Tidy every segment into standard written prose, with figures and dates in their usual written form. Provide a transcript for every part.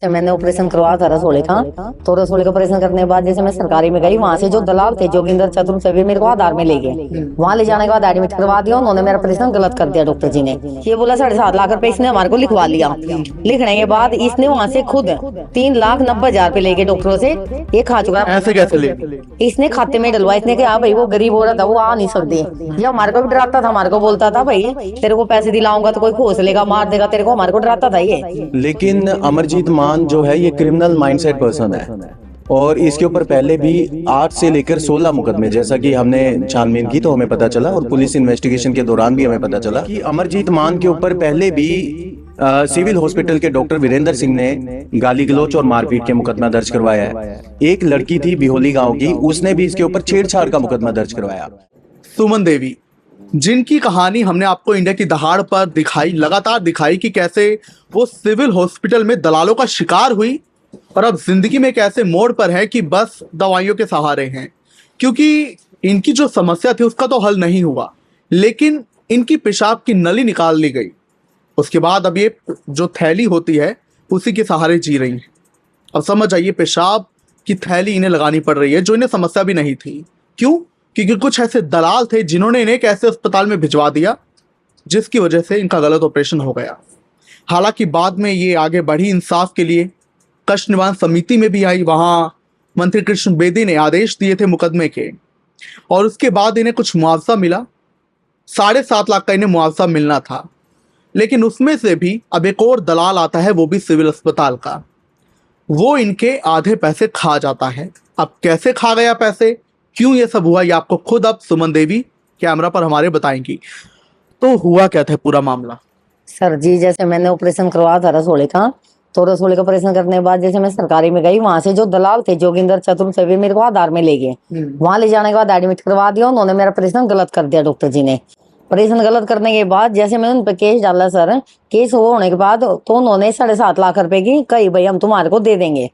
तो मैंने ऑपरेशन करवाया था रसोले का। तो रसोले का ऑपरेशन करने के बाद जैसे मैं सरकारी में गई, वहां से जो दलाल थे जोगिंदर चतुर्वेदी मेरे को आधार में ले गए। वहां ले जाने के बाद एडमिट करवा दिया उन्होंने। मेरा ऑपरेशन गलत कर दिया डॉक्टर जी ने। ये बोला 7.5 लाख रुपए इसने हमारे को लिखवा लिया। लिखने के बाद इसने वहां से खुद 3,90,000 रुपए लेके डॉक्टरों से ये खा चुका। ऐसे कैसे ले? इसने खाते में डलवा। इसने कहा भाई वो गरीब हो रहा था, वो आ नहीं सकते। ये हमारे को भी डराता था, हमारे को बोलता था भाई तेरे को पैसे दिलाऊंगा तो कोई खोस लेगा, मार देगा तेरे को। हमारे को डराता था ये। लेकिन अमरजीत मान जो है ये क्रिमिनल माइंडसेट पर्सन है और इसके ऊपर पहले भी 8 से लेकर 16 मुकदमे, जैसा कि हमने छानबीन की तो हमें पता चला और पुलिस इन्वेस्टिगेशन के दौरान भी हमें पता चला कि अमरजीत मान के ऊपर पहले भी सिविल हॉस्पिटल के डॉक्टर वीरेंद्र सिंह ने गाली गलौच और मारपीट के मुकदमा दर्ज करवाया है। एक लड़की थी बिहोली गांव की, उसने भी इसके ऊपर छेड़छाड़ का मुकदमा दर्ज करवाया। सुमन देवी, जिनकी कहानी हमने आपको इंडिया की दहाड़ पर दिखाई, लगातार दिखाई कि कैसे वो सिविल हॉस्पिटल में दलालों का शिकार हुई और अब जिंदगी में एक ऐसे मोड़ पर है कि बस दवाइयों के सहारे हैं, क्योंकि इनकी जो समस्या थी उसका तो हल नहीं हुआ, लेकिन इनकी पेशाब की नली निकाल ली गई। उसके बाद अब ये जो थैली होती है उसी के सहारे जी रही हैं। अब समझ आइए, पेशाब की थैली इन्हें लगानी पड़ रही है जो इन्हें समस्या भी नहीं थी। क्यों? क्योंकि कुछ ऐसे दलाल थे जिन्होंने इन्हें एक ऐसे अस्पताल में भिजवा दिया जिसकी वजह से इनका गलत ऑपरेशन हो गया। हालांकि बाद में ये आगे बढ़ी इंसाफ के लिए, कष्ट निवारण समिति में भी आई। वहां मंत्री कृष्ण बेदी ने आदेश दिए थे मुकदमे के और उसके बाद इन्हें कुछ मुआवजा मिला। 7.5 लाख का इन्हें मुआवजा मिलना था, लेकिन उसमें से भी अब एक और दलाल आता है, वो भी सिविल अस्पताल का। वो इनके आधे पैसे खा जाता है। अब कैसे खा गया पैसे, क्यों ये सब हुआ, ये आपको खुद अब सुमन देवी कैमरा पर हमारे बताएंगी। तो हुआ क्या था पूरा मामला? सर जी, जैसे मैंने ऑपरेशन करवाया था रसोले का। तो रसोले का ऑपरेशन करने के बाद जैसे मैं सरकारी में गई, वहां से जो दलाल थे जोगिंदर चतुर्वेदी मेरे को आधार में ले गए। वहां ले जाने के बाद एडमिट करवा दिया उन्होंने। मेरा ऑपरेशन गलत कर दिया डॉक्टर जी ने। ऑपरेशन गलत करने के बाद जैसे मैंने उन पर केस डाला सर, केस वो होने के बाद तो उन्होंने 7.5 लाख रुपए की कही भाई हम तुम्हारे को दे देंगे,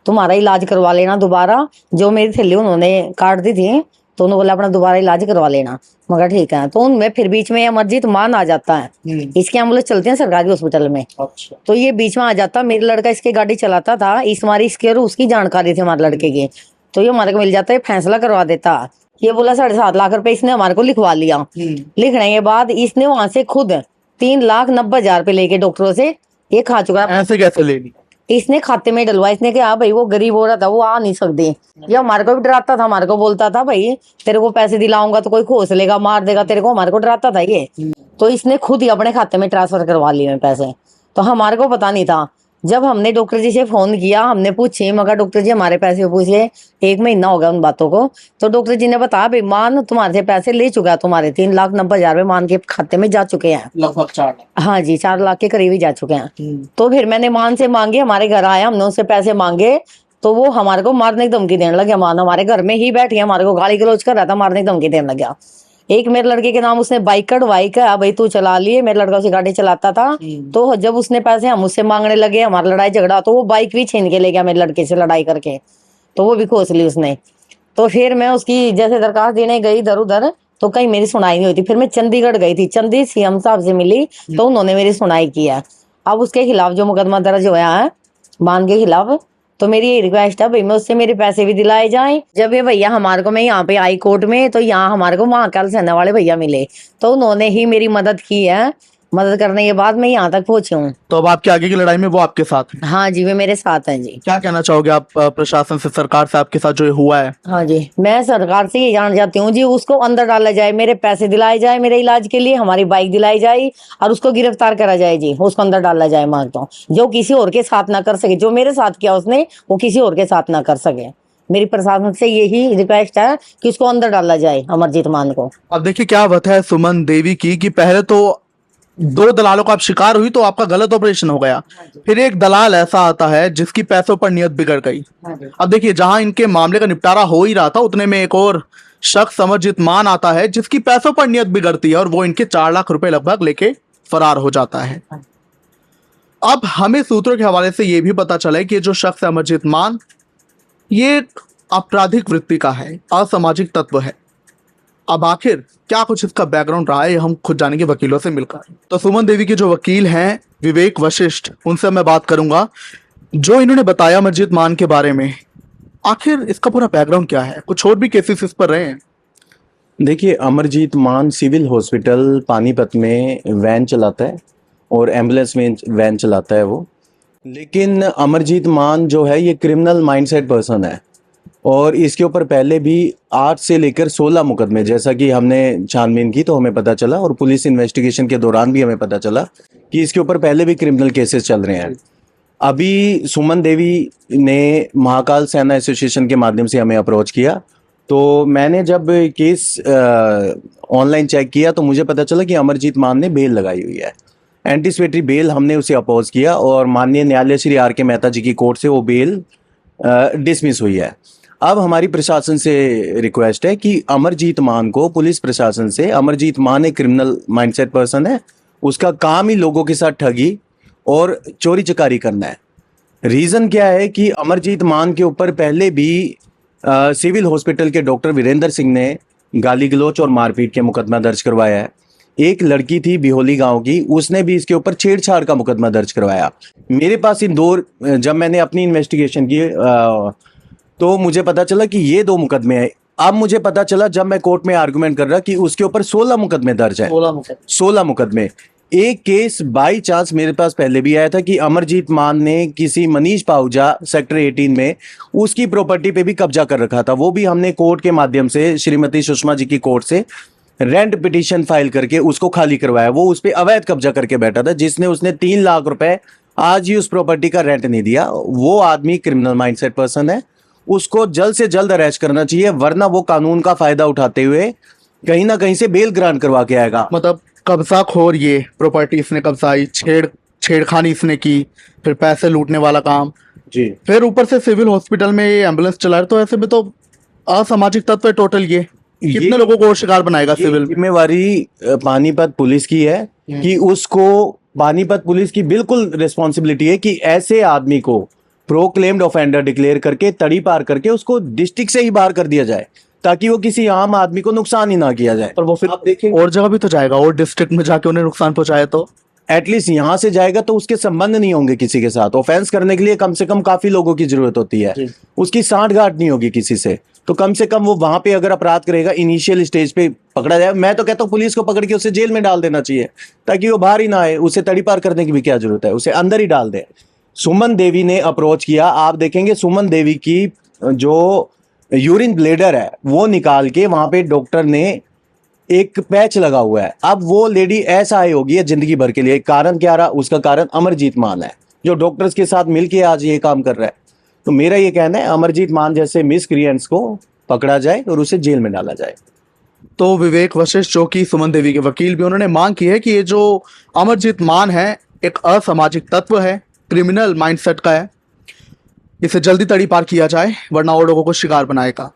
तुम्हारा इलाज करवा लेना दोबारा। जो मेरी थैली उन्होंने काट दी थी तो उन्होंने बोला अपना दोबारा इलाज करवा लेना। मगर ठीक है। तो उनमें फिर बीच में अमरजीत मान आ जाता है। इसके एम्बुलेंस चलते हैं सरकारी हॉस्पिटल में। अच्छा। तो ये बीच में आ जाता। मेरे लड़का इसकी गाड़ी चलाता था, इस हमारी इसकी और उसकी जानकारी थी हमारे लड़के की। तो ये हमारे को मिल जाता है, फैसला करवा देता। ये बोला 7.5 लाख रुपए इसने हमारे को लिखवा लिया। लिखने के बाद इसने वहां से खुद 3,90,000 रुपए लेके डॉक्टरों से ये खा चुका। ऐसे कैसे ले ली? इसने खाते में डलवा। इसने कहा भाई वो गरीब हो रहा था, वो आ नहीं सकते। ये हमारे को भी डराता था, हमारे को बोलता था भाई तेरे को पैसे दिलाऊंगा तो कोई खोस लेगा, मार देगा तेरे को। हमारे को डराता था ये। तो इसने खुद ही अपने खाते में ट्रांसफर करवा लिए पैसे। तो हमारे को पता नहीं था। जब हमने डॉक्टर जी से फोन किया, हमने पूछे, मगर डॉक्टर जी हमारे पैसे पूछे 1 महीना हो गया उन बातों को। तो डॉक्टर जी ने बताया भाई मान तुम्हारे से पैसे ले चुका है, तुम्हारे 3,90,000 रुपए मान के खाते में जा चुके हैं। लगभग 4 लाख। हाँ जी, 4 लाख के करीब ही जा चुके हैं। तो फिर मैंने मान से मांगे, हमारे घर आया, हमने उससे पैसे मांगे तो वो हमारे को मारने की धमकी देने लगे। मान हमारे घर में ही बैठी, हमारे को गाली गलौज कर रहा था, मारने की धमकी देने लग गया। एक मेरे लड़के के नाम उसने बाइक कढ़वाई का भाई तू चला लिए। मेरा लड़का उसी गाड़ी चलाता था। तो जब उसने पैसे हम उससे मांगने लगे, हमारा लड़ाई झगड़ा, तो वो बाइक भी छीन के ले गया मेरे लड़के से लड़ाई करके। तो वो भी खोस ली उसने। तो फिर मैं उसकी जैसे दरखास्त देने गई इधर उधर, तो कहीं मेरी सुनाई नहीं होती। फिर मैं चंडीगढ़ गई थी, चंदी सीएम साहब से मिली तो उन्होंने मेरी सुनाई किया। अब उसके खिलाफ जो मुकदमा दर्ज हुआ है मान के खिलाफ, तो मेरी ये रिक्वेस्ट है भाई मैं उससे मेरे पैसे भी दिलाए जाएं। जब ये भैया हमारे को, मैं यहाँ पे आई कोर्ट में, तो यहाँ हमारे को महाकाल सेना वाले भैया मिले तो उन्होंने ही मेरी मदद की है। मदद करने के बाद मैं यहाँ तक पहुंची हूँ। तो अब आपकी आगे की लड़ाई में वो आपके साथ है? हाँ जी, वे मेरे साथ हैं जी। क्या कहना चाहोगे आप प्रशासन से, सरकार से आपके साथ जो ये हुआ है? हाँ जी, मैं सरकार से ये जान जाती हूँ जी, उसको अंदर डाला जाए, मेरे पैसे दिलाए जाए मेरे इलाज के लिए, हमारी बाइक दिलाई जाए और उसको गिरफ्तार करा जाए जी, उसको अंदर डाला जाए। मांगता हूँ जो किसी और के साथ ना कर सके, जो मेरे साथ किया उसने वो किसी और के साथ ना कर सके। मेरी प्रशासन से यही रिक्वेस्ट है कि उसको अंदर डाला जाए अमरजीत मान को। अब देखिए क्या बात है सुमन देवी की कि पहले तो 2 दलालों का आप शिकार हुई तो आपका गलत ऑपरेशन हो गया, फिर एक दलाल ऐसा आता है जिसकी पैसों पर नियत बिगड़ गई। अब देखिए जहां इनके मामले का निपटारा हो ही रहा था, उतने में एक और शख्स अमरजीत मान आता है जिसकी पैसों पर नियत बिगड़ती है और वो इनके 4 लाख रुपए लगभग लेके फरार हो जाता है। अब हमें सूत्रों के हवाले से ये भी पता चला है कि जो शख्स अमरजीत मान ये एक आपराधिक वृत्ति का है, असामाजिक तत्व है। अब आखिर क्या कुछ इसका बैकग्राउंड रहा है हम खुद जानेंगे वकीलों से मिलकर। तो सुमन देवी के जो वकील हैं विवेक वशिष्ठ, उनसे मैं बात करूंगा। जो इन्होंने बताया अमरजीत मान के बारे में, आखिर इसका पूरा बैकग्राउंड क्या है? कुछ और भी केसेस इस पर रहे हैं? देखिए, अमरजीत मान सिविल हॉस्पिटल पानीपत में वैन चलाता है और एम्बुलेंस वैन चलाता है वो। लेकिन अमरजीत मान जो है ये क्रिमिनल माइंडसेट पर्सन है और इसके ऊपर पहले भी 8 से लेकर 16 मुकदमे, जैसा कि हमने छानबीन की तो हमें पता चला और पुलिस इन्वेस्टिगेशन के दौरान भी हमें पता चला कि इसके ऊपर पहले भी क्रिमिनल केसेस चल रहे हैं। अभी सुमन देवी ने महाकाल सेना एसोसिएशन के माध्यम से हमें अप्रोच किया, तो मैंने जब केस ऑनलाइन चेक किया तो मुझे पता चला कि अमरजीत मान ने बेल लगाई हुई है, एंटीसिपेटरी बेल। हमने उसे अपोज किया और माननीय न्यायालय श्री आर के मेहता जी की कोर्ट से वो बेल डिसमिस हुई है। अब हमारी प्रशासन से रिक्वेस्ट है कि अमरजीत मान को पुलिस प्रशासन से, अमरजीत मान एक क्रिमिनल माइंडसेट पर्सन है, उसका काम ही लोगों के साथ ठगी और चोरी चकारी करना है। रीज़न क्या है कि अमरजीत मान के ऊपर पहले भी सिविल हॉस्पिटल के डॉक्टर वीरेंद्र सिंह ने गाली गलौच और मारपीट के मुकदमा दर्ज करवाया है। एक लड़की थी बिहोली गांव की, उसने भी इसके ऊपर छेड़छाड़ का मुकदमा दर्ज करवाया। मेरे पास इन दो, जब मैंने अपनी इन्वेस्टिगेशन की तो मुझे पता चला कि ये 2 मुकदमे हैं। अब मुझे पता चला जब मैं कोर्ट में आर्गुमेंट कर रहा कि उसके ऊपर 16 मुकदमे दर्ज है। 16 मुकदमे। एक केस बाई चांस मेरे पास पहले भी आया था कि अमरजीत मान ने किसी मनीष पाहुजा सेक्टर 18 में उसकी प्रॉपर्टी पे भी कब्जा कर रखा था। वो भी हमने कोर्ट के माध्यम से, श्रीमती सुषमा जी की कोर्ट से रेंट पिटीशन फाइल करके उसको खाली करवाया। वो उस पर अवैध कब्जा करके बैठा था, जिसने उसने 3 लाख रुपए आज ही उस प्रॉपर्टी का रेंट नहीं दिया। वो आदमी क्रिमिनल माइंडसेट पर्सन है, उसको जल्द से जल्द अरेस्ट करना चाहिए, वरना वो कानून का फायदा उठाते हुए कहीं ना कहीं से बेल ग्रांट करवा के आएगा। मतलब कब्जाखोर, ये प्रॉपर्टी इसने कब्जाई, छेड़खानी इसने की, फिर पैसे लूटने वाला काम जी। फिर ऊपर से सिविल हॉस्पिटल में ये एम्बुलेंस चला रहा है। तो ऐसे में तो असामाजिक तत्व है टोटल। ये कितने लोगों को शिकार बनाएगा? सिविल जिम्मेवारी पानीपत पुलिस की है कि उसको, पानीपत पुलिस की बिल्कुल रिस्पॉन्सिबिलिटी है कि ऐसे आदमी को प्रोक्लेम्ड ऑफेंडर डिक्लेयर करके, तड़ी पार करके उसको डिस्ट्रिक्ट से ही बाहर कर दिया जाए, ताकि वो किसी आम आदमी को नुकसान ही ना किया जाए। पर वो फिर आप देखें और जगह भी तो जाएगा, और डिस्ट्रिक्ट में जाके उन्हें नुकसान पहुंचाए तो एटलीस्ट यहाँ से जाएगा तो उसके संबंध नहीं होंगे किसी के साथ। ऑफेंस करने के लिए कम से कम काफी लोगों की जरूरत होती है, उसकी सांठगांठ नहीं होगी किसी से, तो कम से कम वो वहां पे अगर अपराध करेगा इनिशियल स्टेज पे पकड़ा जाए। मैं तो कहता हूँ पुलिस को पकड़ के उसे जेल में डाल देना चाहिए, ताकि वो बाहर ही ना आए। उसे तड़ी पार करने की भी क्या जरूरत है, उसे अंदर ही डाल दे। सुमन देवी ने अप्रोच किया, आप देखेंगे सुमन देवी की जो यूरिन ब्लेडर है वो निकाल के वहां पे डॉक्टर ने एक पैच लगा हुआ है। अब वो लेडी ऐसा आई होगी है जिंदगी भर के लिए। कारण क्या रहा? उसका कारण अमरजीत मान है, जो डॉक्टर्स के साथ मिलके आज ये काम कर रहा है। तो मेरा ये कहना है अमरजीत मान जैसे मिसक्रिएंट्स को पकड़ा जाए और उसे जेल में डाला जाए। तो विवेक वशिष्ठ, जो कि सुमन देवी के वकील भी, उन्होंने मांग की है कि ये जो अमरजीत मान है एक असामाजिक तत्व है, क्रिमिनल माइंडसेट का है, इसे जल्दी तड़ी पार किया जाए, वरना और लोगों को शिकार बनाएगा।